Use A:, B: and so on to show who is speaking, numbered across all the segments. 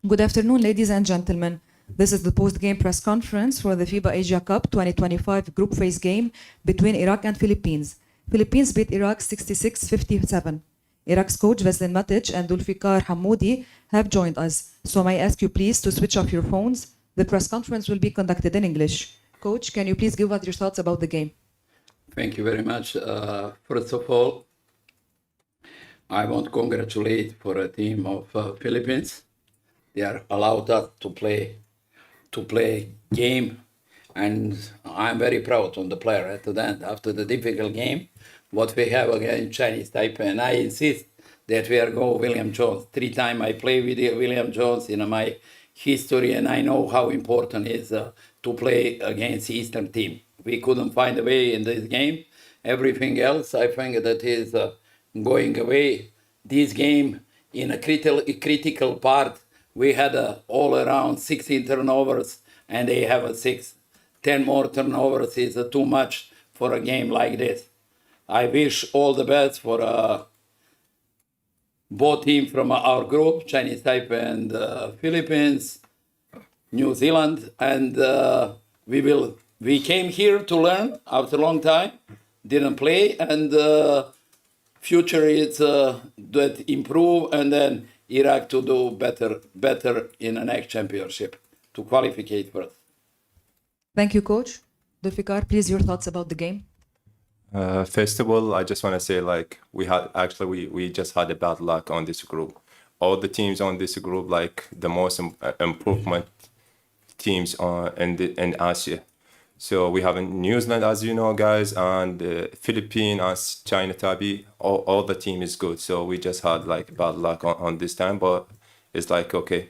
A: Good afternoon, ladies and gentlemen. This is the post-game press conference for the FIBA Asia Cup 2025 group phase game between Iraq and Philippines. Philippines beat Iraq 66-57. Iraq's coach Veslin Matic and Zulfikar Hamoudi have joined us. So may I ask you please to switch off your phones? The press conference will be conducted in English. Coach, can you please give us your thoughts about the game?
B: Thank you very much. First of all, I want to congratulate for a team of Philippines. They are allowed us to play game, and I'm very proud on the player at the end. After the difficult game, what we have against Chinese Taipei, and I insist that we are go William Jones. 3 times I play with William Jones in my history, and I know how important it is to play against Eastern team. We couldn't find a way in this game. Everything else, I think that is going away. This game, in a critical part, we had all around 16 turnovers, and they have a 6. 10 more turnovers is too much for a game like this. I wish all the best for both teams from our group, Chinese Taipei and Philippines, New Zealand, and we came here to learn after a long time, didn't play, and future is that improve, and then Iraq to do better in the next championship to qualify first.
A: Thank you, Coach. Zulfikar, please, your thoughts about the game?
C: First of all, I just want to say, like, we just had a bad luck on this group. All the teams on this group, like the most improvement teams in Asia. So we have New Zealand, as you know, guys, and Philippines, China, Taipei. All the team is good. So we just had like bad luck on this time, but it's like okay.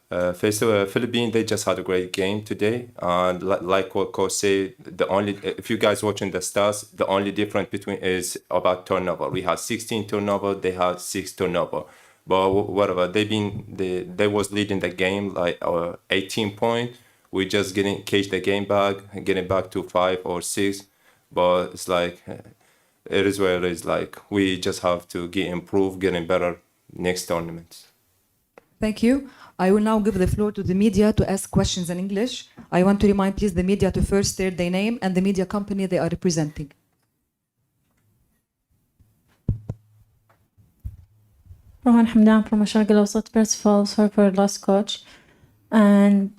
C: First of all, Philippines, they just had a great game today, and like what Coach said, if you guys watching the stats, the only difference between is about turnover. We had 16 turnover, they had 6 turnover. But whatever, they was leading the game like 18 points. We just catch the game back, getting back to 5 or 6. But it's like, it is where it is. Like, we just have to improve, getting better next tournament.
A: Thank you. I will now give the floor to the media to ask questions in English. I want to remind, please, the media to first state their name and the media company they are representing.
D: Rohan Hamdan from Sharq al-Awsat. First of all, sorry for lost coach. And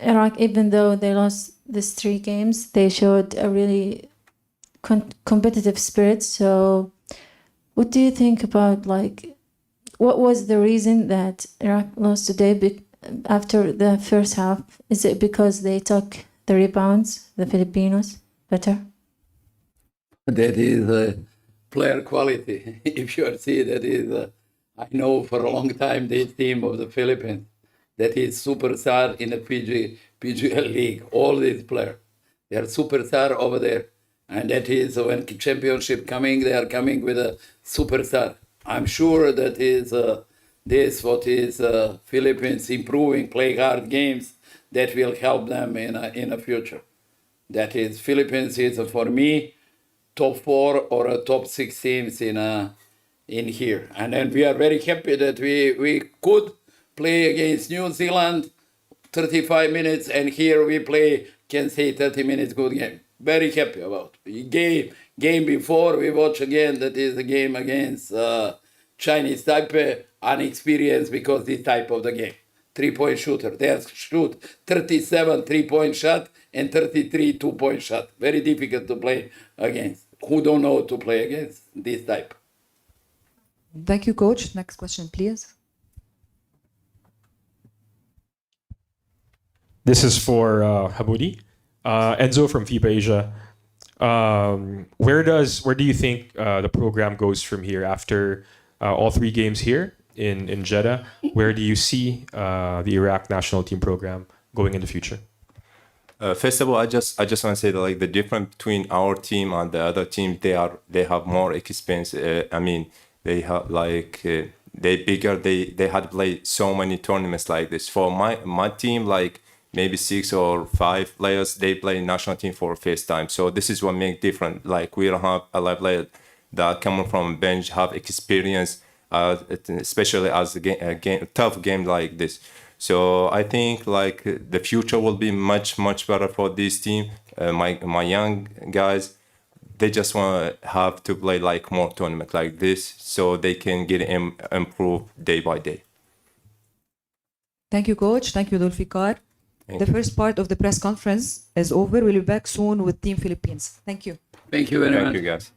D: Iraq, even though they lost these 3 games, they showed a really competitive spirit. So what do you think about, like, what was the reason that Iraq lost today after the first half? Is it because they took the rebounds, the Filipinos, better?
B: That is player quality. If you see, that is, I know for a long time this team of the Philippines, that is superstar in the PGL League. All these players, they are superstar over there. And that is when championship coming, they are coming with a superstar. I'm sure that is this what is Philippines improving, play hard games that will help them in the future. That is Philippines is for me top 4 or a top 6 teams in here. And then we are very happy that we could play against New Zealand 35 minutes, and here we play, can say 30 minutes good game. Very happy about game before we watch again. That is the game against Chinese Taipei, unexperienced because this type of the game. 3-point shooter. They shoot 37 3-point shot and 33 2-point shot. Very difficult to play against. Who don't know to play against this type?
A: Thank you, Coach. Next question, please.
E: This is for Hamoudi. Enzo from FIBA Asia. Where do you think the program goes from here after all 3 games here in Jeddah? Where do you see the Iraq national team program going in the future?
C: First of all, I just want to say that, like, the difference between our team and the other team, they have more experience. I mean, they have they bigger. They had played so many tournaments like this. For my team, like maybe 6 or 5 players, they play national team for first time. So this is what makes different. Like, we don't have a lot of players that coming from bench have experience, especially as a tough game like this. So I think like the future will be much better for this team. My young guys, they just want to have to play like more tournament like this so they can get improve day by day.
A: Thank you, Coach. Thank you, Dulfikar. The first part of the press conference is over. We'll be back soon with Team Philippines. Thank you.
B: Thank you very
C: Thank
B: much.
C: you guys.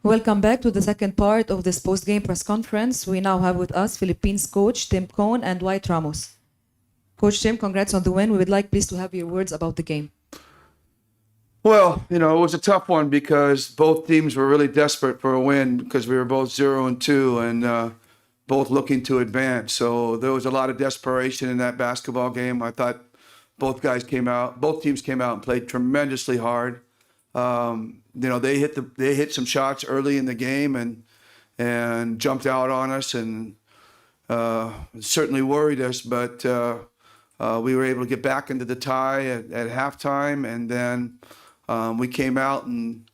A: Welcome back to the second part of this post-game press conference. We now have with us Philippines coach Tim Cohn and Dwight Ramos. Coach Tim, congrats on the win. We would like please to have your words about the game.
F: Well, it was a tough one because both teams were really desperate for a win because we were both 0-2 and both looking to advance. So there was a lot of desperation in that basketball game. I thought both teams came out and played tremendously hard. They hit some shots early in the game and jumped out on us and certainly worried us, but we were able to get back into the tie at halftime, and then we came out and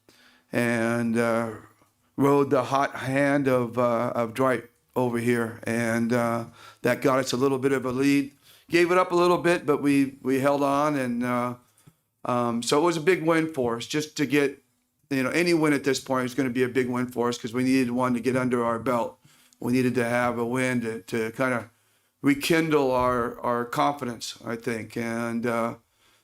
F: rode the hot hand of Dwight over here, and that got us a little bit of a lead. Gave it up a little bit, but we held on, and so it was a big win for us. Just to get any win at this point is going to be a big win for us because we needed one to get under our belt. We needed to have a win to kind of rekindle our confidence, I think, and.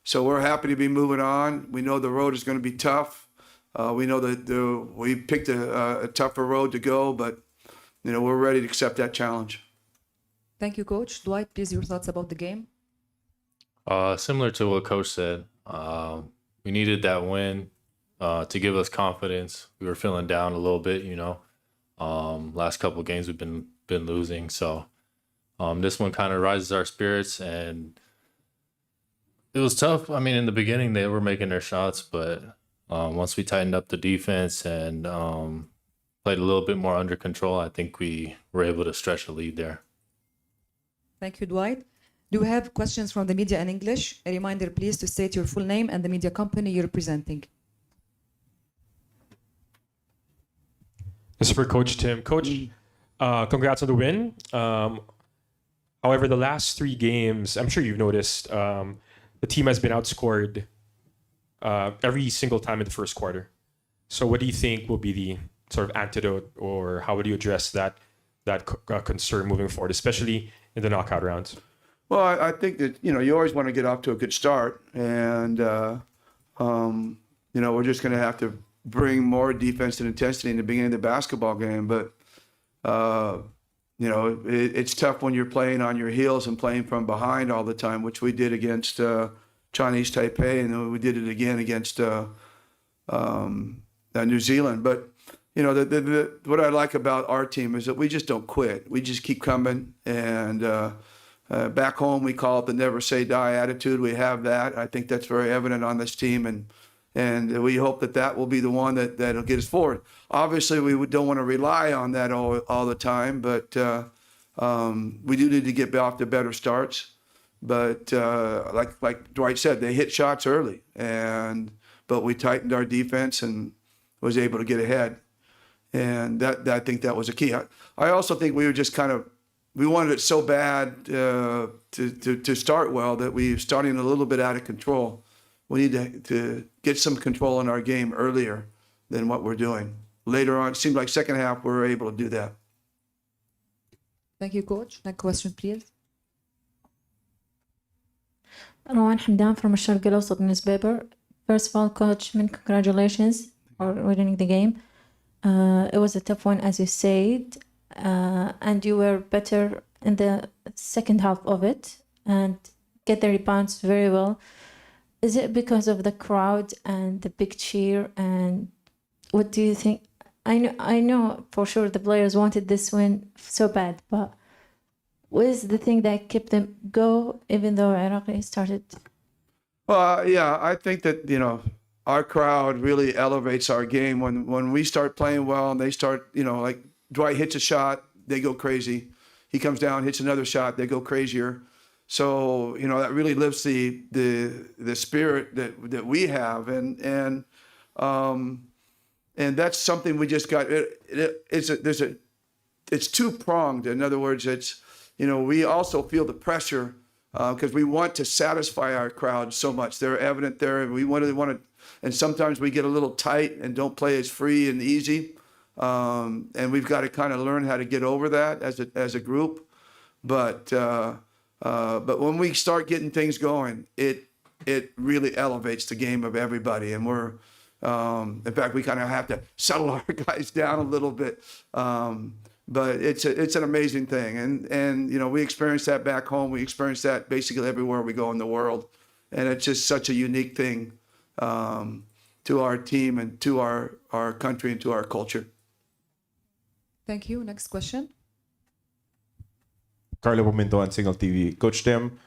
F: So we're happy to be moving on. We know the road is going to be tough. We know that we picked a tougher road to go, but we're ready to accept that challenge.
A: Thank you, Coach. Dwight, please your thoughts about the game.
G: Similar to what Coach said, we needed that win to give us confidence. We were feeling down a little bit, last couple of games we've been losing, so this one kind of rises our spirits. And it was tough. I mean, in the beginning, they were making their shots, but once we tightened up the defense and played a little bit more under control, I think we were able to stretch the lead there.
A: Thank you, Dwight. Do we have questions from the media in English? A reminder, please, to state your full name and the media company you're representing.
E: This is for Coach Tim. Coach, congrats on the win. However, the last 3 games, I'm sure you've noticed, the team has been outscored every single time in the first quarter. So what do you think will be the sort of antidote, or how would you address that concern moving forward, especially in the knockout rounds?
F: Well, I think that, you always want to get off to a good start. And, we're just going to have to bring more defense and intensity in the beginning of the basketball game. But, it's tough when you're playing on your heels and playing from behind all the time, which we did against Chinese Taipei, and then we did it again against New Zealand. But, what I like about our team is that we just don't quit. We just keep coming. And back home, we call it the never say die attitude. We have that. I think that's very evident on this team. And we hope that will be the one that'll get us forward. Obviously, we don't want to rely on that all the time, but we do need to get off to better starts. But like Dwight said, they hit shots early, but we tightened our defense and was able to get ahead. And I think that was a key. I also think we were just we wanted it so bad to start well that we were starting a little bit out of control. We need to get some control in our game earlier than what we're doing. Later on, it seemed like second half we were able to do that.
A: Thank you, Coach. Next question, please.
D: روان حمدان from الشرق الأوسط newspaper. First of all, Coach, congratulations for winning the game. It was a tough one, as you said, and you were better in the second half of it and get the rebounds very well. Is it because of the crowd and the big cheer? And what do you think? I know for sure the players wanted this win so bad, but what is the thing that kept them go even though Iraqi started?
F: Well, yeah, I think that, our crowd really elevates our game. When we start playing well and they start, like Dwight hits a shot, they go crazy. He comes down, hits another shot, they go crazier. So, that really lifts the spirit that we have. And that's something we just got. It's two-pronged. In other words, it's, we also feel the pressure because we want to satisfy our crowd so much. They're evident there. We want to, and sometimes we get a little tight and don't play as free and easy. And we've got to kind of learn how to get over that as a group. But when we start getting things going, it really elevates the game of everybody. And In fact, we kind of have to settle our guys down a little bit. But it's an amazing thing. And you know, we experience that back home. We experience that basically everywhere we go in the world. And it's just such a unique thing to our team and to our country and to our culture.
A: Thank you. Next question.
H: Carlo Pominto on Signal TV. Coach Tim,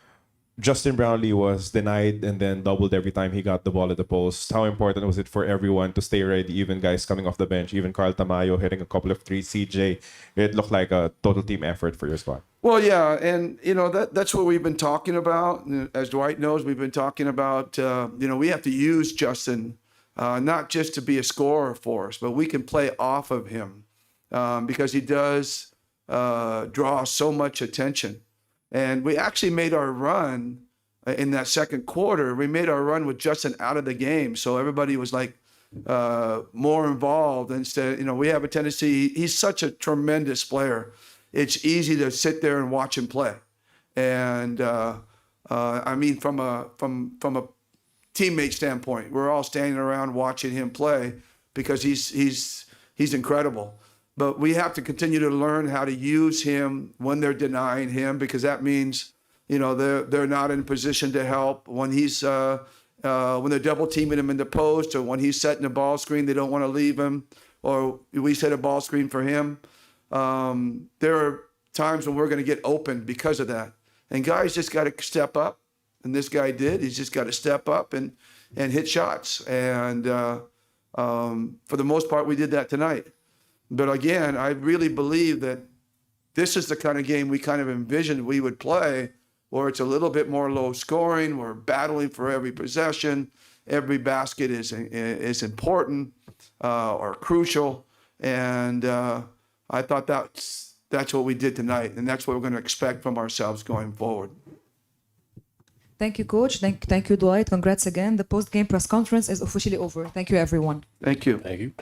H: Justin Brownlee was denied and then doubled every time he got the ball at the post. How important was it for everyone to stay ready, even guys coming off the bench, even Carl Tamayo hitting a couple of threes, CJ? It looked like a total team effort for your squad.
F: Well, yeah, and you know that's what we've been talking about. As Dwight knows, we've been talking about. You know, we have to use Justin not just to be a scorer for us, but we can play off of him because he does draw so much attention. And we actually made our run in that second quarter. We made our run with Justin out of the game, so everybody was like more involved. Instead, you know, we have a tendency. He's such a tremendous player. It's easy to sit there and watch him play. And I mean, from a teammate standpoint, we're all standing around watching him play because he's incredible. But we have to continue to learn how to use him when they're denying him, because that means, you know, they're not in position to help when he's when they're double teaming him in the post, or when he's setting a ball screen, they don't want to leave him, or we set a ball screen for him. There are times when we're going to get open because of that, and guys just got to step up, and this guy did. He's just got to step up and hit shots, and for the most part, we did that tonight. But again, I really believe that this is the kind of game we kind of envisioned we would play, where it's a little bit more low scoring. We're battling for every possession. Every basket is important or crucial. And I thought that's what we did tonight. And that's what we're going to expect from ourselves going forward.
A: Thank you, Coach. Thank you, Dwight. Congrats again. The post-game press conference is officially over. Thank you, everyone.
F: Thank you.
G: Thank you.